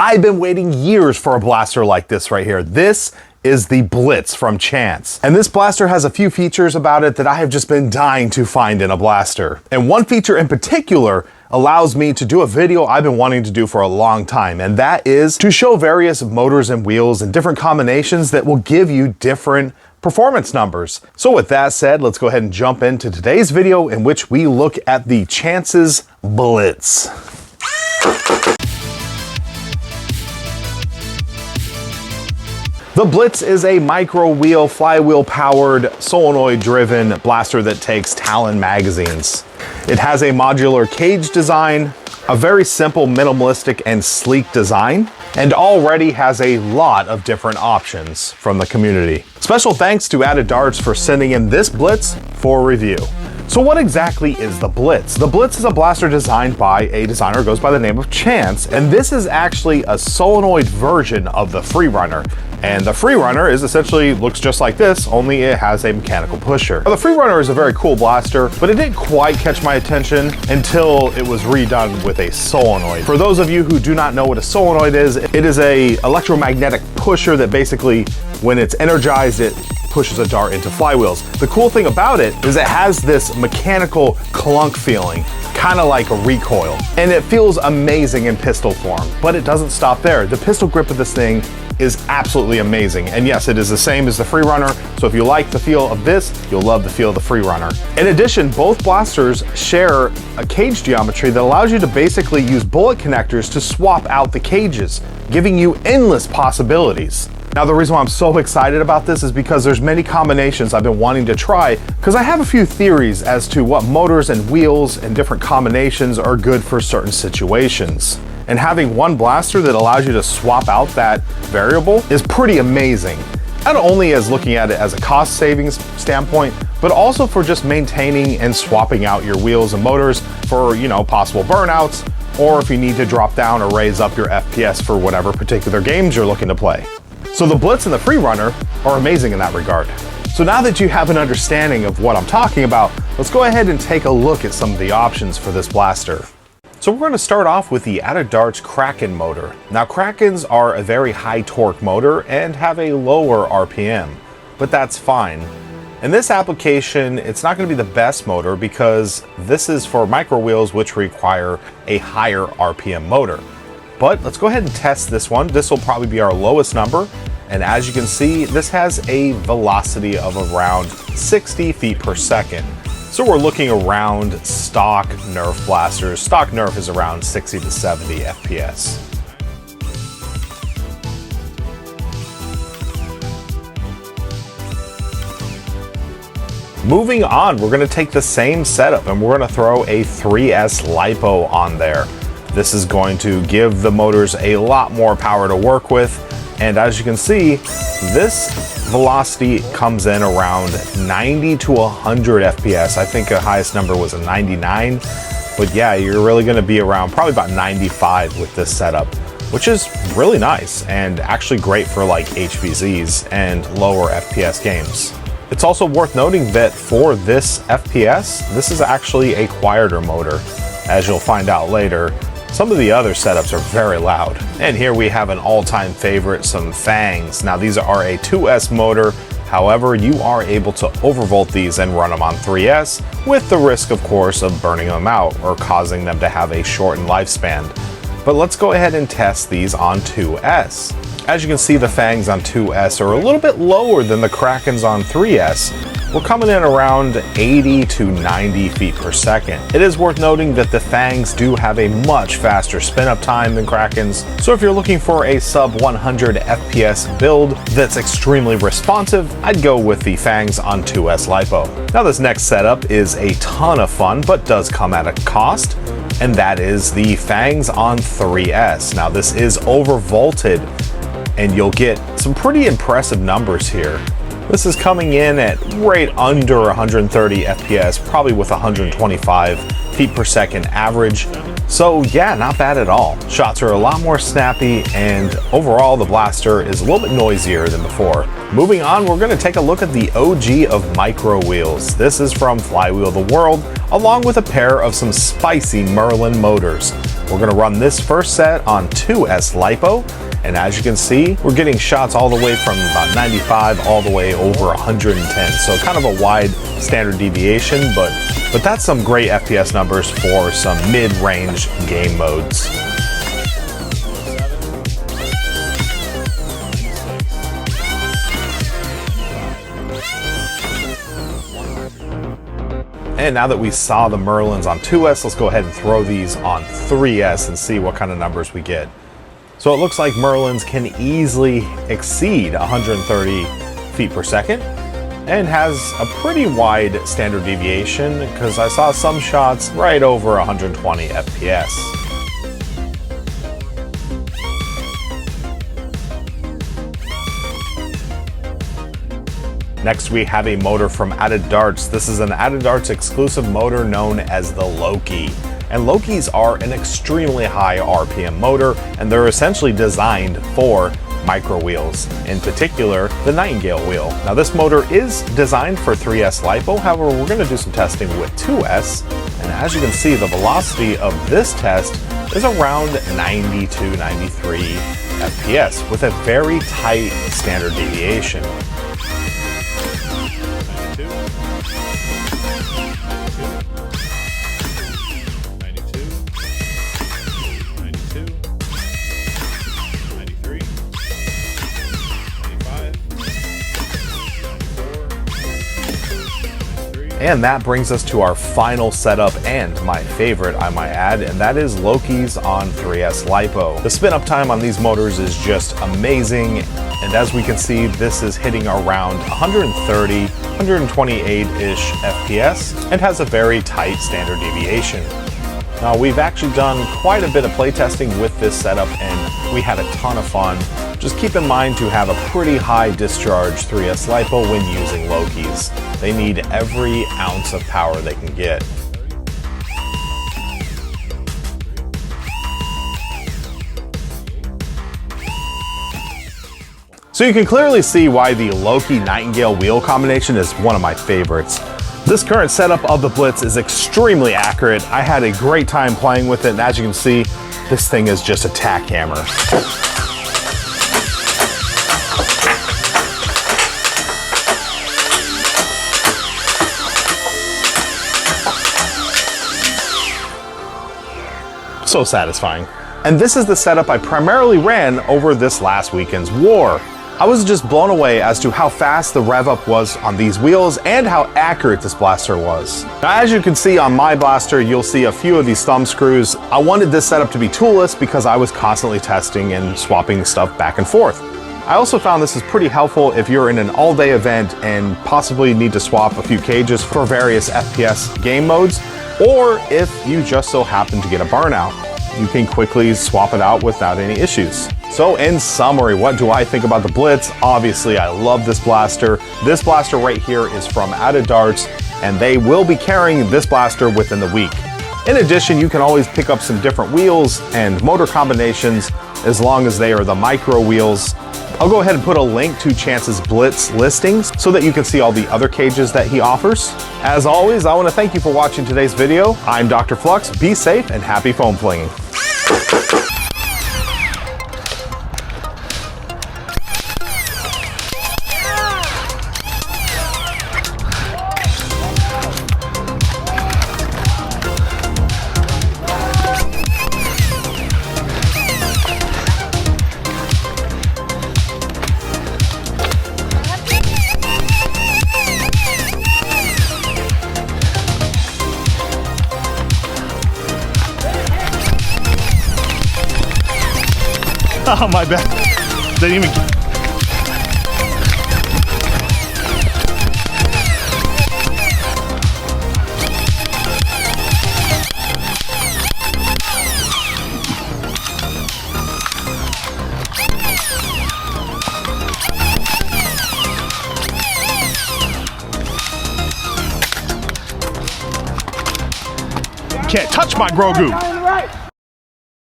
I've been waiting years for a blaster like this right here. This is the Blitz from Chance. And this blaster has a few features about it that I have just been dying to find in a blaster. And one feature in particular allows me to do a video I've been wanting to do for a long time, and that is to show various motors and wheels and different combinations that will give you different performance numbers. So with that said, let's go ahead and jump into today's video in which we look at the Chance's Blitz. The Blitz is a micro wheel, flywheel powered, solenoid driven blaster that takes Talon magazines. It has a modular cage design, a very simple, minimalistic, and sleek design, and already has a lot of different options from the community. Special thanks to Added Darts for sending in this Blitz for review. So what exactly is the Blitz? The Blitz is a blaster designed by a designer who goes by the name of Chance, and this is actually a solenoid version of the Freerunner. And the Freerunner is essentially looks just like this, only it has a mechanical pusher. Now, the Freerunner is a very cool blaster, but it didn't quite catch my attention until it was redone with a solenoid. For those of you who do not know what a solenoid is, it is a electromagnetic pusher that basically, when it's energized, it pushes a dart into flywheels. The cool thing about it is it has this mechanical clunk feeling, kind of like a recoil, and it feels amazing in pistol form, but it doesn't stop there. The pistol grip of this thing is absolutely amazing, and yes, it is the same as the Freerunner, so if you like the feel of this, you'll love the feel of the Freerunner. In addition, both blasters share a cage geometry that allows you to basically use bullet connectors to swap out the cages, giving you endless possibilities. Now, the reason why I'm so excited about this is because there's many combinations I've been wanting to try, because I have a few theories as to what motors and wheels and different combinations are good for certain situations. And having one blaster that allows you to swap out that variable is pretty amazing. Not only as looking at it as a cost savings standpoint, but also for just maintaining and swapping out your wheels and motors for, possible burnouts, or if you need to drop down or raise up your FPS for whatever particular games you're looking to play. So the Blitz and the Freerunner are amazing in that regard. So now that you have an understanding of what I'm talking about, let's go ahead and take a look at some of the options for this blaster. So we're going to start off with the Added Darts Kraken motor. Now, Krakens are a very high torque motor and have a lower RPM, but that's fine. In this application, it's not going to be the best motor because this is for micro wheels which require a higher RPM motor. But let's go ahead and test this one. This will probably be our lowest number. And as you can see, this has a velocity of around 60 feet per second. So we're looking around stock Nerf blasters. Stock Nerf is around 60 to 70 FPS. Moving on, we're going to take the same setup and we're going to throw a 3S LiPo on there. This is going to give the motors a lot more power to work with. And as you can see, this velocity comes in around 90 to 100 FPS. I think the highest number was a 99. But yeah, you're really going to be around probably about 95 with this setup, which is really nice and actually great for like HVZs and lower FPS games. It's also worth noting that for this FPS, this is actually a quieter motor, as you'll find out later. Some of the other setups are very loud. And here we have an all-time favorite, some Fangs. Now these are a 2S motor. However, you are able to overvolt these and run them on 3S with the risk, of course, of burning them out or causing them to have a shortened lifespan. But let's go ahead and test these on 2S. As you can see, the Fangs on 2S are a little bit lower than the Krakens on 3S. We're coming in around 80 to 90 feet per second. It is worth noting that the Fangs do have a much faster spin-up time than Krakens, so if you're looking for a sub 100 FPS build that's extremely responsive, I'd go with the Fangs on 2S LiPo. Now this next setup is a ton of fun, but does come at a cost, and that is the Fangs on 3S. Now this is overvolted, and you'll get some pretty impressive numbers here. This is coming in at right under 130 FPS, probably with 125 feet per second average. So yeah, not bad at all. Shots are a lot more snappy, and overall the blaster is a little bit noisier than before. Moving on, we're going to take a look at the OG of micro wheels. This is from FlyWheel the World, along with a pair of some spicy Merlin motors. We're gonna run this first set on 2S LiPo, and as you can see, we're getting shots all the way from about 95 all the way over 110. So kind of a wide standard deviation, but that's some great FPS numbers for some mid-range game modes. And now that we saw the Merlins on 2S, let's go ahead and throw these on 3S and see what kind of numbers we get. So it looks like Merlins can easily exceed 130 feet per second and has a pretty wide standard deviation because I saw some shots right over 120 FPS. Next, we have a motor from Added Darts. This is an Added Darts exclusive motor known as the Loki. And Lokis are an extremely high RPM motor, and they're essentially designed for micro wheels, in particular the Nightingale wheel. Now this motor is designed for 3S LiPo, however we're going to do some testing with 2S, and as you can see the velocity of this test is around 92, 93 FPS with a very tight standard deviation. And that brings us to our final setup, and my favorite, I might add, and that is Lokis on 3S LiPo. The spin up time on these motors is just amazing, and as we can see, this is hitting around 130, 128-ish FPS, and has a very tight standard deviation. Now, we've actually done quite a bit of playtesting with this setup, and we had a ton of fun. Just keep in mind to have a pretty high discharge 3S LiPo when using Lokis. They need every ounce of power they can get. So you can clearly see why the Loki Nightingale wheel combination is one of my favorites. This current setup of the Blitz is extremely accurate. I had a great time playing with it, and as you can see, this thing is just a tack hammer. So satisfying. And this is the setup I primarily ran over this last weekend's war. I was just blown away as to how fast the rev up was on these wheels and how accurate this blaster was. Now, as you can see on my blaster, you'll see a few of these thumb screws. I wanted this setup to be toolless because I was constantly testing and swapping stuff back and forth. I also found this is pretty helpful if you're in an all-day event and possibly need to swap a few cages for various FPS game modes, or if you just so happen to get a burnout. You can quickly swap it out without any issues. So in summary, what do I think about the Blitz? Obviously, I love this blaster. This blaster right here is from Added Darts, and they will be carrying this blaster within the week. In addition, you can always pick up some different wheels and motor combinations as long as they are the micro wheels. I'll go ahead and put a link to Chance's Blitz listings so that you can see all the other cages that he offers. As always, I want to thank you for watching today's video. I'm DrFlux. Be safe and happy foam flinging. Oh, my bad. Didn't even... Can't touch my Grogu.